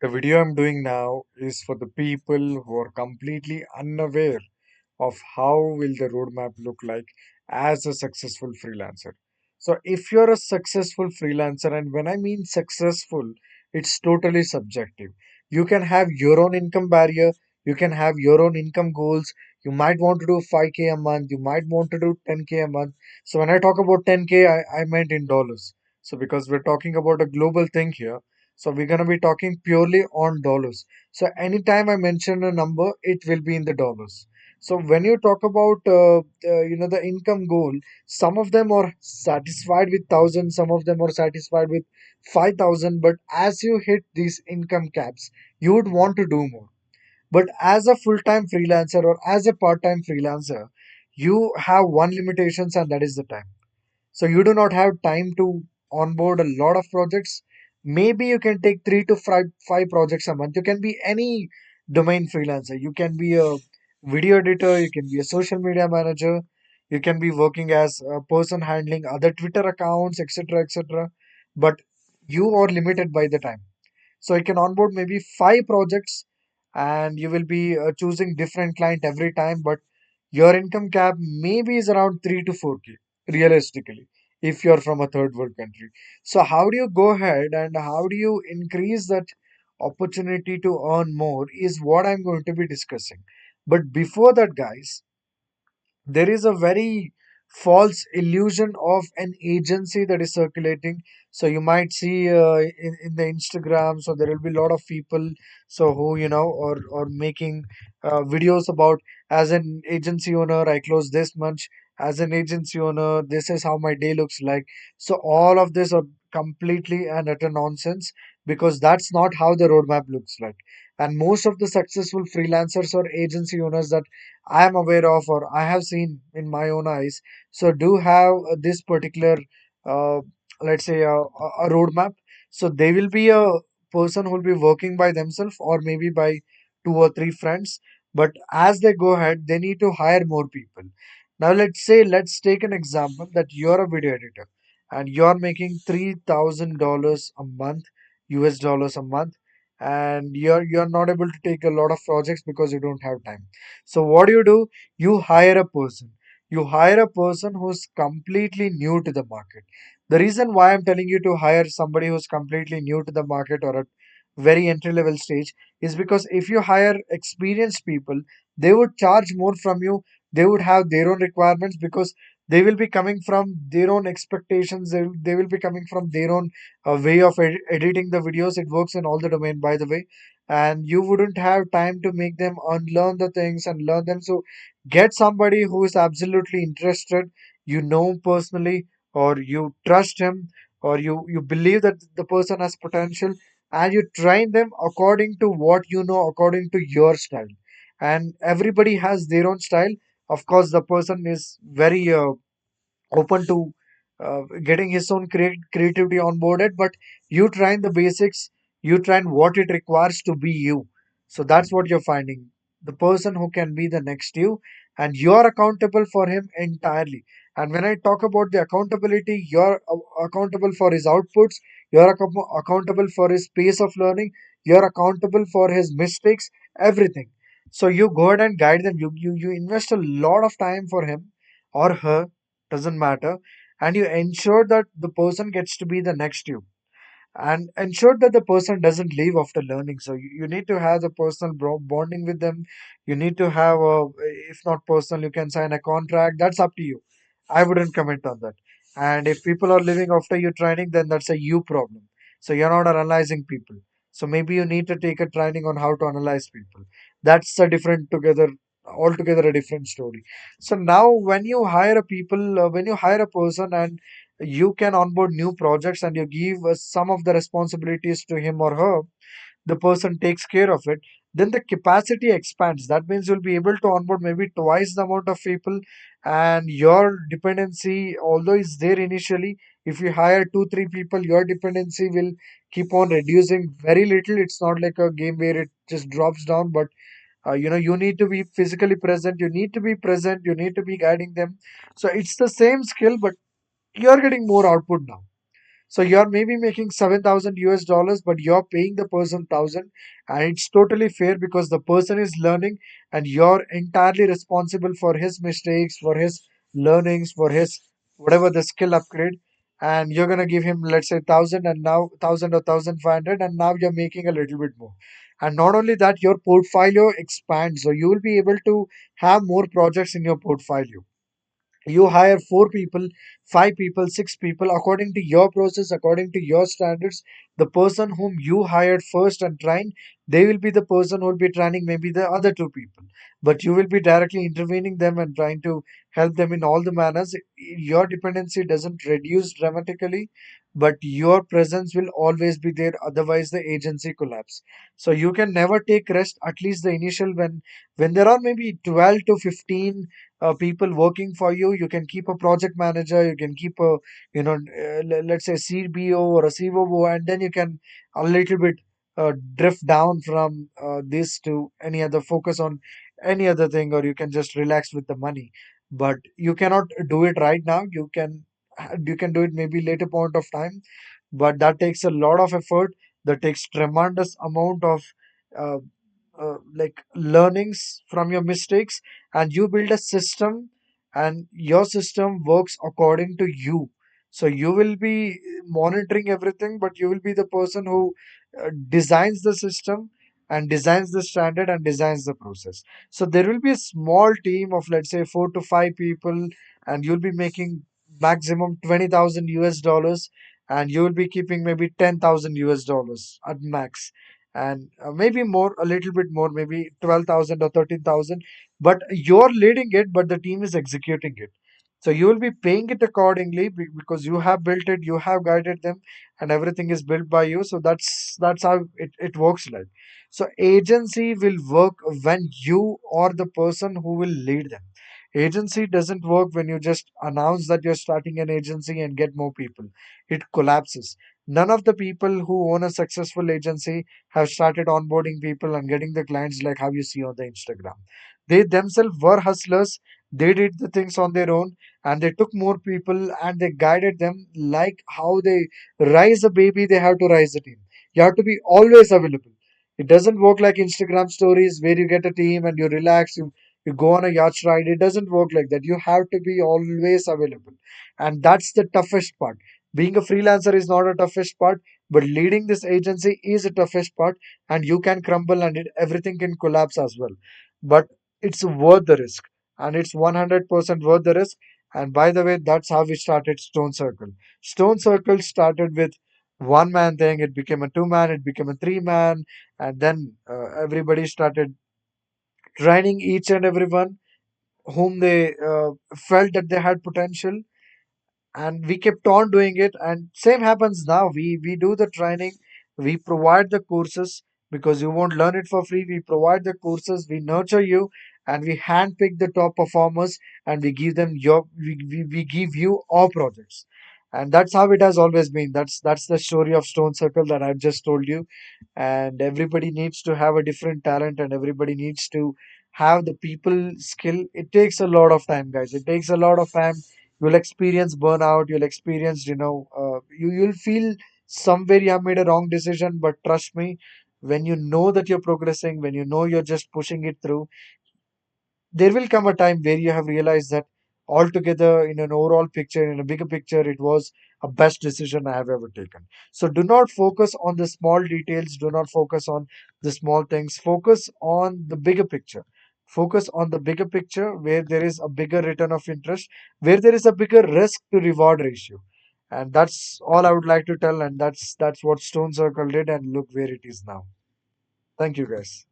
The video I'm doing now is for the people who are completely unaware of how will the roadmap look like as a successful freelancer. So if you're a successful freelancer, and when I mean successful, it's totally subjective. You can have your own income barrier, you can have your own income goals. You might want to do 5K a month, you might want to do 10K a month. So when I talk about 10K, I meant in dollars. So because we're talking about a global thing here, so we're going to be talking purely on dollars. So anytime I mention a number, it will be in the dollars. So when you talk about the income goal, some of them are satisfied with 1,000, some of them are satisfied with 5,000. But as you hit these income caps, you would want to do more. But as a full-time freelancer or as a part-time freelancer, you have one limitations, and that is the time. So you do not have time to onboard a lot of projects. Maybe you can take five projects a month. You can be any domain freelancer. You can be a video editor, you can be a social media manager, you can be working as a person handling other Twitter accounts, etc., etc. But you are limited by the time. So you can onboard maybe five projects, and you will be choosing different client every time. But your income cap maybe is around 3 to 4K realistically if you're from a third world country. So how do you go ahead and how do you increase that opportunity to earn more is what I'm going to be discussing. But before that, guys, there is a very false illusion of an agency that is circulating. So you might see in the Instagram, so there will be a lot of people so who or making videos about, as an agency owner I close this much, as an agency owner this is how my day looks like. So all of this are completely and utter nonsense, because that's not how the roadmap looks like. And most of the successful freelancers or agency owners that I am aware of or I have seen in my own eyes, so do have this particular, uh, let's say, a roadmap. So they will be a person who will be working by themselves or maybe by two or three friends. But as they go ahead, they need to hire more people. Now, let's take an example that you're a video editor and you're making $3,000 a month, US dollars a month, and you're not able to take a lot of projects because you don't have time. So what do? You hire a person. You hire a person who's completely new to the market. The reason why I'm telling you to hire somebody who's completely new to the market or at very entry level stage is because if you hire experienced people, they would charge more from you. They would have their own requirements because they will be coming from their own expectations. They will be coming from their own way of editing the videos. It works in all the domain, by the way, and you wouldn't have time to make them unlearn the things and learn them. So get somebody who is absolutely interested, personally, or you trust him, or you believe that the person has potential, and you train them according to what you know, according to your style. And everybody has their own style. Of course, the person is very open to getting his own creativity onboarded, but you train the basics, you train what it requires to be you. So that's what you're finding, the person who can be the next you, and you're accountable for him entirely. And when I talk about the accountability, you're accountable for his outputs, you're accountable for his pace of learning, you're accountable for his mistakes, everything. So you go ahead and guide them, you invest a lot of time for him or her, doesn't matter, and you ensure that the person gets to be the next you, and ensure that the person doesn't leave after learning. So you need to have the personal bonding with them. You need to have a, if not personal, you can sign a contract. That's up to you. I wouldn't comment on that. And if people are leaving after your training, then that's a you problem. So you're not analyzing people. So maybe you need to take a training on how to analyze people. That's a different together, altogether a different story. So now when you hire a people, when you hire a person and you can onboard new projects and you give some of the responsibilities to him or her, the person takes care of it, then the capacity expands. That means you'll be able to onboard maybe twice the amount of people, and your dependency, although is there initially, if you hire two three people, your dependency will keep on reducing very little. It's not like a game where it just drops down, but you need to be physically present, you need to be present, you need to be guiding them. So it's the same skill, but you're getting more output now. So you're maybe making 7,000 US dollars, but you're paying the person 1,000, and it's totally fair because the person is learning and you're entirely responsible for his mistakes, for his learnings, for his whatever the skill upgrade. And you're gonna give him, let's say, 1,000, and now 1,000 or 1,500, and now you're making a little bit more. And not only that, your portfolio expands, so you will be able to have more projects in your portfolio. You hire four people, five people, six people, according to your process, according to your standards. The person whom you hired first and trained, they will be the person who will be training maybe the other two people, but you will be directly intervening them and trying to help them in all the manners. Your dependency doesn't reduce dramatically, but your presence will always be there, otherwise the agency collapse. So you can never take rest, at least the initial, when there are maybe 12 to 15 people working for you. You can keep a project manager, you can keep a, let's say, CBO or a COO, and then you can a little bit drift down from this to any other, focus on any other thing, or you can just relax with the money. But you cannot do it right now. You can do it maybe later point of time, but that takes a lot of effort. That takes tremendous amount of uh, like learnings from your mistakes, and you build a system, and your system works according to you. So you will be monitoring everything, but you will be the person who designs the system and designs the standard and designs the process. So there will be a small team of, let's say, 4 to 5 people, and you'll be making maximum 20,000 US dollars, and you will be keeping maybe 10,000 US dollars at max, and maybe more, a little bit more, maybe 12,000 or 13,000. But you're leading it, but the team is executing it. So you will be paying it accordingly, because you have built it, you have guided them, and everything is built by you. So that's how it works like. So agency will work when you are the person who will lead them. Agency doesn't work when you just announce that you're starting an agency and get more people. It collapses. None of the people who own a successful agency have started onboarding people and getting the clients like how you see on the Instagram. They themselves were hustlers. They did the things on their own, and they took more people and they guided them like how they raise a baby, they have to raise a team. You have to be always available. It doesn't work like Instagram stories where you get a team and you relax, you go on a yacht ride. It doesn't work like that. You have to be always available. And that's the toughest part. Being a freelancer is not a toughest part, but leading this agency is a toughest part, and you can crumble and everything can collapse as well. But it's worth the risk, and it's 100% worth the risk. And by the way, that's how we started Stone Circle. Stone Circle started with one man thing, it became a two man, it became a three man, and then everybody started training each and everyone whom they felt that they had potential, and we kept on doing it. And same happens now. We do the training, we provide the courses, because you won't learn it for free. We provide the courses, we nurture you, and we handpick the top performers, and we give them we give you our projects. And that's how it has always been. That's the story of Stone Circle that I've just told you. And everybody needs to have a different talent, and everybody needs to have the people skill. It takes a lot of time, guys. It takes a lot of time. You'll experience burnout, you'll experience, you'll feel somewhere you have made a wrong decision. But trust me, when you know that you're progressing, when you know you're just pushing it through, there will come a time where you have realized that altogether, in an overall picture, in a bigger picture, it was a best decision I have ever taken. So do not focus on the small details, do not focus on the small things, focus on the bigger picture. Focus on the bigger picture, where there is a bigger return of interest, where there is a bigger risk to reward ratio. And that's all I would like to tell, and that's what Stone Circle did, and look where it is now. Thank you, guys.